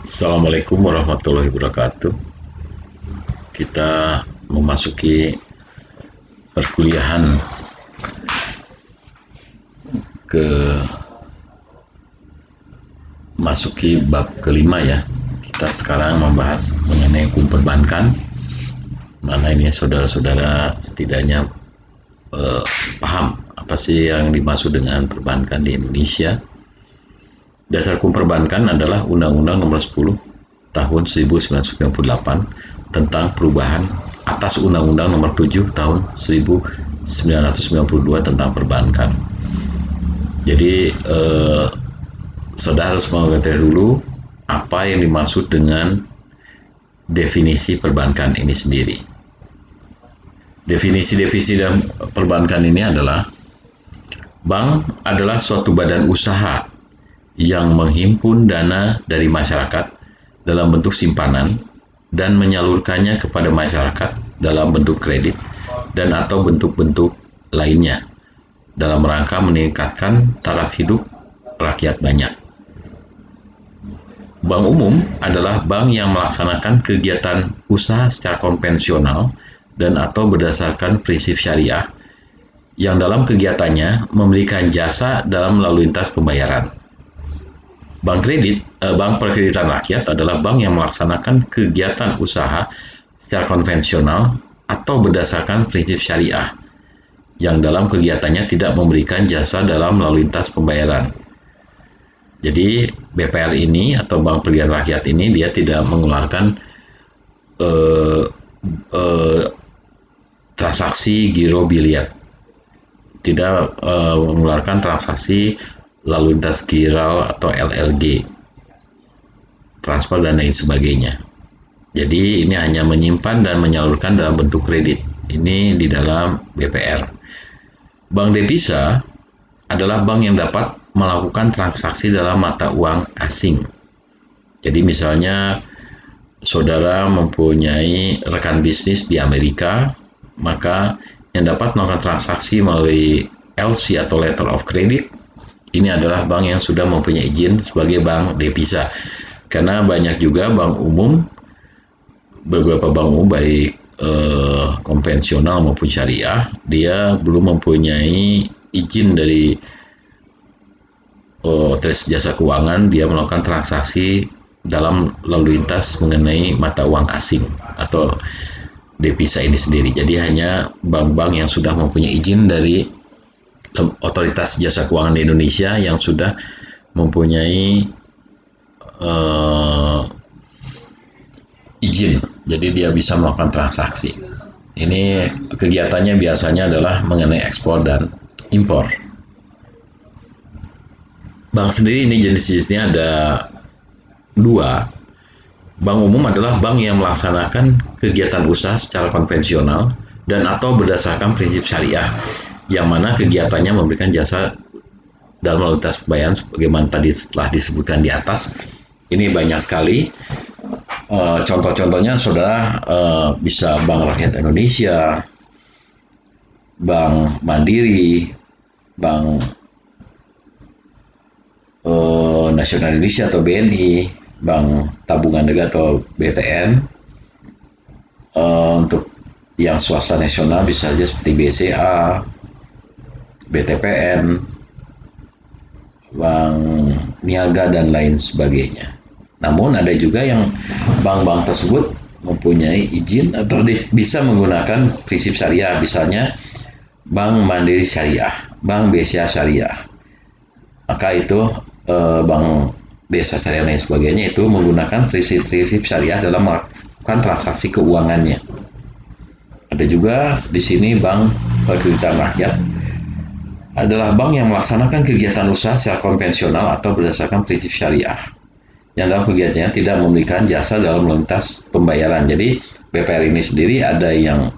Assalamualaikum warahmatullahi wabarakatuh. Kita memasuki perkuliahan ke masuki bab kelima ya. Kita sekarang membahas mengenai hukum perbankan. Mana ini saudara-saudara setidaknya paham apa sih yang dimaksud dengan perbankan di Indonesia. Dasar hukum perbankan adalah Undang-Undang Nomor 10 Tahun 1998 tentang perubahan atas Undang-Undang Nomor 7 Tahun 1992 tentang perbankan. Jadi saudara harus mengetahui dulu apa yang dimaksud dengan definisi perbankan ini sendiri. Definisi dalam perbankan ini adalah bank adalah suatu badan usaha yang menghimpun dana dari masyarakat dalam bentuk simpanan dan menyalurkannya kepada masyarakat dalam bentuk kredit dan atau bentuk-bentuk lainnya dalam rangka meningkatkan taraf hidup rakyat banyak. Bank umum adalah bank yang melaksanakan kegiatan usaha secara konvensional dan atau berdasarkan prinsip syariah yang dalam kegiatannya memberikan jasa dalam lalu lintas pembayaran. Bank perkreditan rakyat adalah bank yang melaksanakan kegiatan usaha secara konvensional atau berdasarkan prinsip syariah yang dalam kegiatannya tidak memberikan jasa dalam lalu lintas pembayaran. Jadi BPR ini atau Bank Perkreditan Rakyat ini dia tidak mengeluarkan transaksi giro biliar, tidak mengeluarkan transaksi lalu lintas giral atau LLG, transfer dan lain sebagainya. Jadi ini hanya menyimpan dan menyalurkan dalam bentuk kredit. Ini di dalam BPR. Bank devisa adalah bank yang dapat melakukan transaksi dalam mata uang asing. Jadi misalnya saudara mempunyai rekan bisnis di Amerika, maka yang dapat melakukan transaksi melalui LC atau Letter of Credit ini adalah bank yang sudah mempunyai izin sebagai bank devisa. Karena banyak juga bank umum, beberapa bank umum baik konvensional maupun syariah, dia belum mempunyai izin dari otoritas jasa keuangan, dia melakukan transaksi dalam lalu lintas mengenai mata uang asing atau devisa ini sendiri. Jadi hanya bank-bank yang sudah mempunyai izin dari otoritas jasa keuangan di Indonesia yang sudah mempunyai izin, jadi dia bisa melakukan transaksi. Ini kegiatannya biasanya adalah mengenai ekspor dan impor. Bank sendiri ini jenis-jenisnya ada dua. Bank umum adalah bank yang melaksanakan kegiatan usaha secara konvensional dan atau berdasarkan prinsip syariah, yang mana kegiatannya memberikan jasa dalam lalu lintas pembayaran sebagaimana tadi telah disebutkan di atas. Ini banyak sekali. Contoh-contohnya saudara bisa Bank Rakyat Indonesia, Bank Mandiri, Bank Nasional Indonesia atau BNI, Bank Tabungan Negara atau BTN. Untuk yang swasta nasional bisa saja seperti BCA, BTPN, Bank Niaga dan lain sebagainya. Namun ada juga yang bank-bank tersebut mempunyai izin atau bisa menggunakan prinsip syariah, misalnya Bank Mandiri Syariah, Bank BCA Syariah. Maka itu Bank BCA Syariah dan lain sebagainya itu menggunakan prinsip-prinsip syariah dalam melakukan transaksi keuangannya. Ada juga di sini Bank Perkreditan Rakyat adalah bank yang melaksanakan kegiatan usaha secara konvensional atau berdasarkan prinsip syariah, yang dalam kegiatannya tidak memberikan jasa dalam lintas pembayaran. Jadi BPR ini sendiri ada yang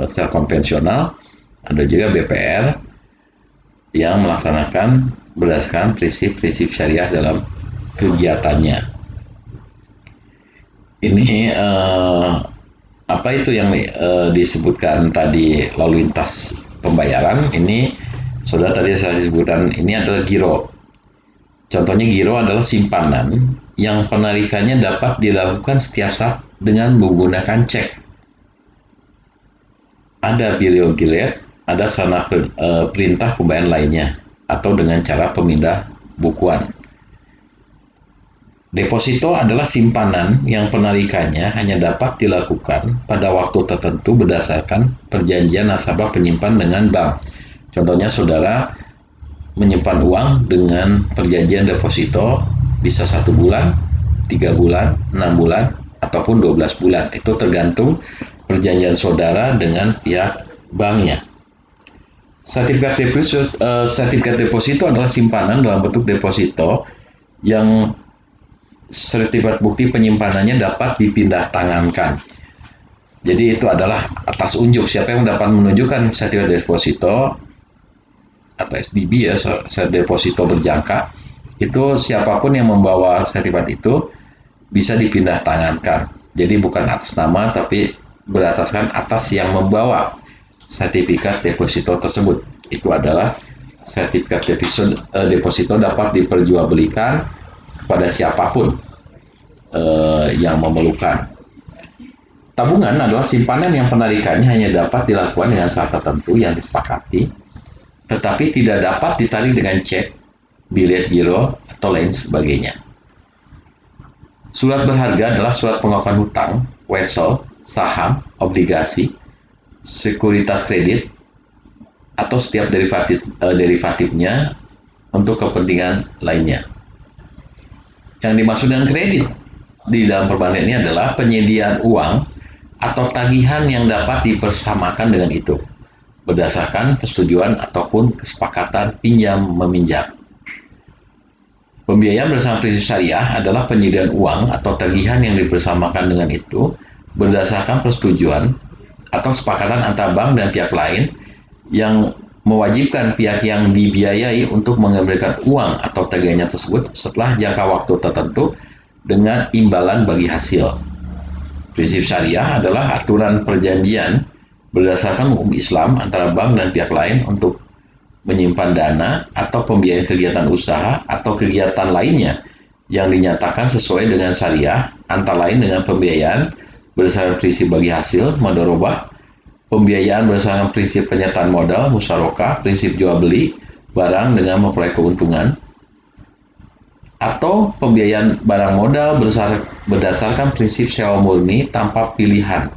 secara konvensional, ada juga BPR yang melaksanakan berdasarkan prinsip-prinsip syariah dalam kegiatannya. Ini apa itu yang disebutkan tadi lalu lintas pembayaran ini, saudara tadi saya sebutkan ini adalah giro. Contohnya giro adalah simpanan yang penarikannya dapat dilakukan setiap saat dengan menggunakan cek. Ada Biro Gilead, ada sarana perintah pembayaran lainnya, atau dengan cara pemindah bukuan. Deposito adalah simpanan yang penarikannya hanya dapat dilakukan pada waktu tertentu berdasarkan perjanjian nasabah penyimpan dengan bank. Contohnya saudara menyimpan uang dengan perjanjian deposito bisa 1 bulan, 3 bulan, 6 bulan, ataupun 12 bulan. Itu tergantung perjanjian saudara dengan pihak banknya. Sertifikat deposito adalah simpanan dalam bentuk deposito yang sertifikat bukti penyimpanannya dapat dipindah tangankan. Jadi itu adalah atas unjuk. Siapa yang dapat menunjukkan sertifikat deposito atau SDB ya, sertifikat deposito berjangka, itu siapapun yang membawa sertifikat itu bisa dipindah tangankan. Jadi bukan atas nama tapi berataskan atas yang membawa sertifikat deposito tersebut. Itu adalah sertifikat deposito dapat diperjualbelikan kepada siapapun yang memerlukan. Tabungan adalah simpanan yang penarikannya hanya dapat dilakukan dengan syarat tertentu yang disepakati, tetapi tidak dapat ditarik dengan cek, bilet giro, atau lain sebagainya. Surat berharga adalah surat pengakuan hutang, wesel, saham, obligasi, sekuritas kredit, atau setiap derivatifnya untuk kepentingan lainnya. Yang dimaksud dengan kredit di dalam perbankan ini adalah penyediaan uang atau tagihan yang dapat dipersamakan dengan itu berdasarkan persetujuan ataupun kesepakatan pinjam-meminjam. Pembiayaan berdasarkan prinsip syariah adalah penyediaan uang atau tagihan yang dipersamakan dengan itu berdasarkan persetujuan atau kesepakatan antara bank dan pihak lain yang mewajibkan pihak yang dibiayai untuk mengembalikan uang atau tagihannya tersebut setelah jangka waktu tertentu dengan imbalan bagi hasil. Prinsip syariah adalah aturan perjanjian berdasarkan hukum Islam antara bank dan pihak lain untuk menyimpan dana atau pembiayaan kegiatan usaha atau kegiatan lainnya yang dinyatakan sesuai dengan syariah, antara lain dengan pembiayaan berdasarkan prinsip bagi hasil, mudharabah, pembiayaan berdasarkan prinsip penyertaan modal, musyarakah, prinsip jual beli barang dengan memperoleh keuntungan, atau pembiayaan barang modal berdasarkan prinsip sewa murni tanpa pilihan,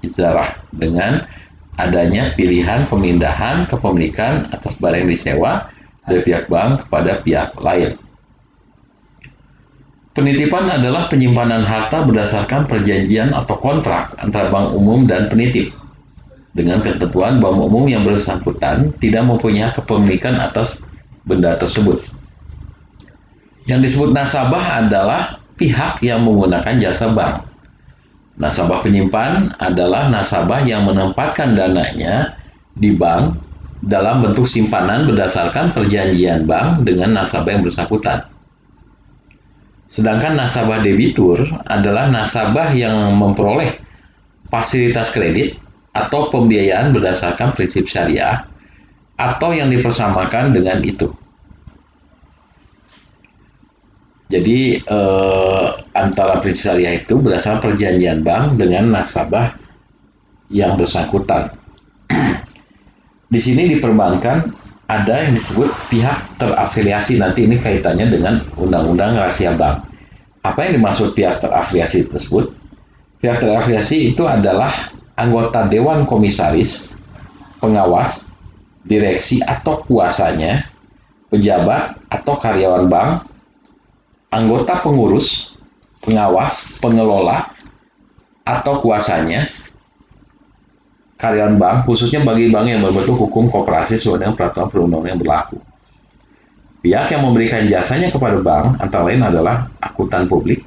izarah, dengan adanya pilihan pemindahan kepemilikan atas barang yang disewa dari pihak bank kepada pihak lain. Penitipan adalah penyimpanan harta berdasarkan perjanjian atau kontrak antara bank umum dan penitip, dengan ketentuan bank umum yang bersangkutan tidak mempunyai kepemilikan atas benda tersebut. Yang disebut nasabah adalah pihak yang menggunakan jasa bank. Nasabah penyimpan adalah nasabah yang menempatkan dananya di bank dalam bentuk simpanan berdasarkan perjanjian bank dengan nasabah yang bersangkutan. Sedangkan nasabah debitur adalah nasabah yang memperoleh fasilitas kredit atau pembiayaan berdasarkan prinsip syariah atau yang dipersamakan dengan itu. Jadi antara prinsip syariah itu berdasarkan perjanjian bank dengan nasabah yang bersangkutan. Di sini di perbankan ada yang disebut pihak terafiliasi. Nanti ini kaitannya dengan undang-undang rahasia bank. Apa yang dimaksud pihak terafiliasi tersebut? Pihak terafiliasi itu adalah anggota dewan komisaris, pengawas, direksi atau kuasanya, pejabat atau karyawan bank, anggota pengurus, pengawas, pengelola, atau kuasanya, karyawan bank, khususnya bagi bank yang berbentuk hukum koperasi sesuai dengan peraturan perundang-undangan yang berlaku. Pihak yang memberikan jasanya kepada bank antara lain adalah akuntan publik,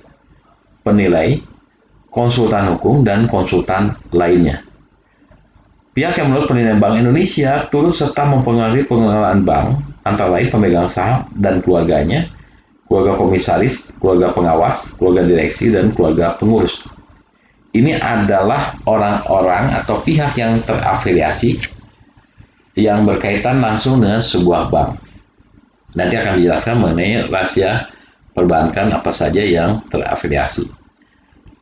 penilai, konsultan hukum, dan konsultan lainnya. Pihak yang menurut penilaian Bank Indonesia turut serta mempengaruhi pengelolaan bank, antara lain pemegang saham dan keluarganya, keluarga komisaris, keluarga pengawas, keluarga direksi, dan keluarga pengurus. Ini adalah orang-orang atau pihak yang terafiliasi yang berkaitan langsung dengan sebuah bank. Nanti akan dijelaskan mengenai rahasia perbankan apa saja yang terafiliasi.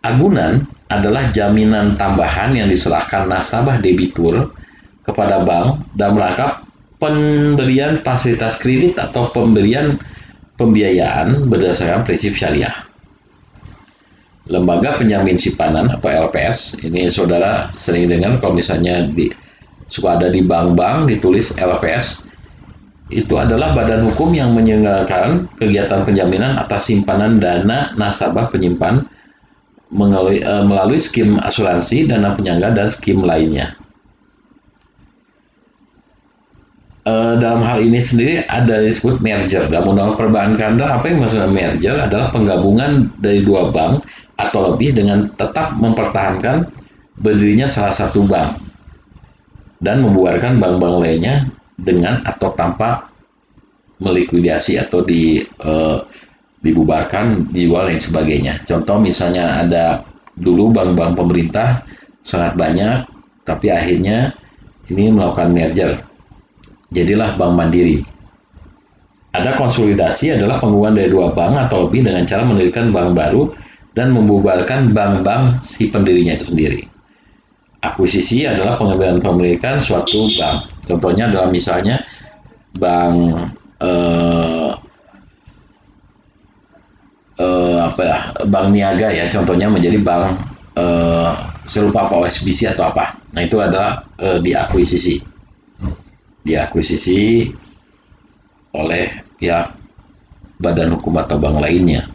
Agunan adalah jaminan tambahan yang diserahkan nasabah debitur kepada bank dalam rangka pemberian fasilitas kredit atau pemberian pembiayaan berdasarkan prinsip syariah. Lembaga penjamin simpanan atau LPS, ini saudara sering dengar kalau misalnya suka ada di bank-bank ditulis LPS, itu adalah badan hukum yang menyelenggarakan kegiatan penjaminan atas simpanan dana nasabah penyimpan melalui skim asuransi, dana penyangga, dan skim lainnya. Dalam hal ini sendiri ada disebut merger. Dalam undang perbankan, apa yang maksudnya merger adalah penggabungan dari dua bank atau lebih dengan tetap mempertahankan berdirinya salah satu bank dan membubarkan bank-bank lainnya dengan atau tanpa melikuidasi atau dibubarkan, dijual dan sebagainya. Contoh misalnya ada dulu bank-bank pemerintah sangat banyak, tapi akhirnya ini melakukan merger. Jadilah Bank Mandiri. Ada konsolidasi adalah penggabungan dari dua bank atau lebih dengan cara mendirikan bank baru dan membubarkan bank-bank si pendirinya itu sendiri. Akuisisi adalah pengambilan pemilikan suatu bank. Contohnya adalah misalnya bank bank niaga ya, contohnya menjadi bank serupa apa OSBC atau apa. Nah itu adalah diakuisisi oleh pihak badan hukum atau bank lainnya.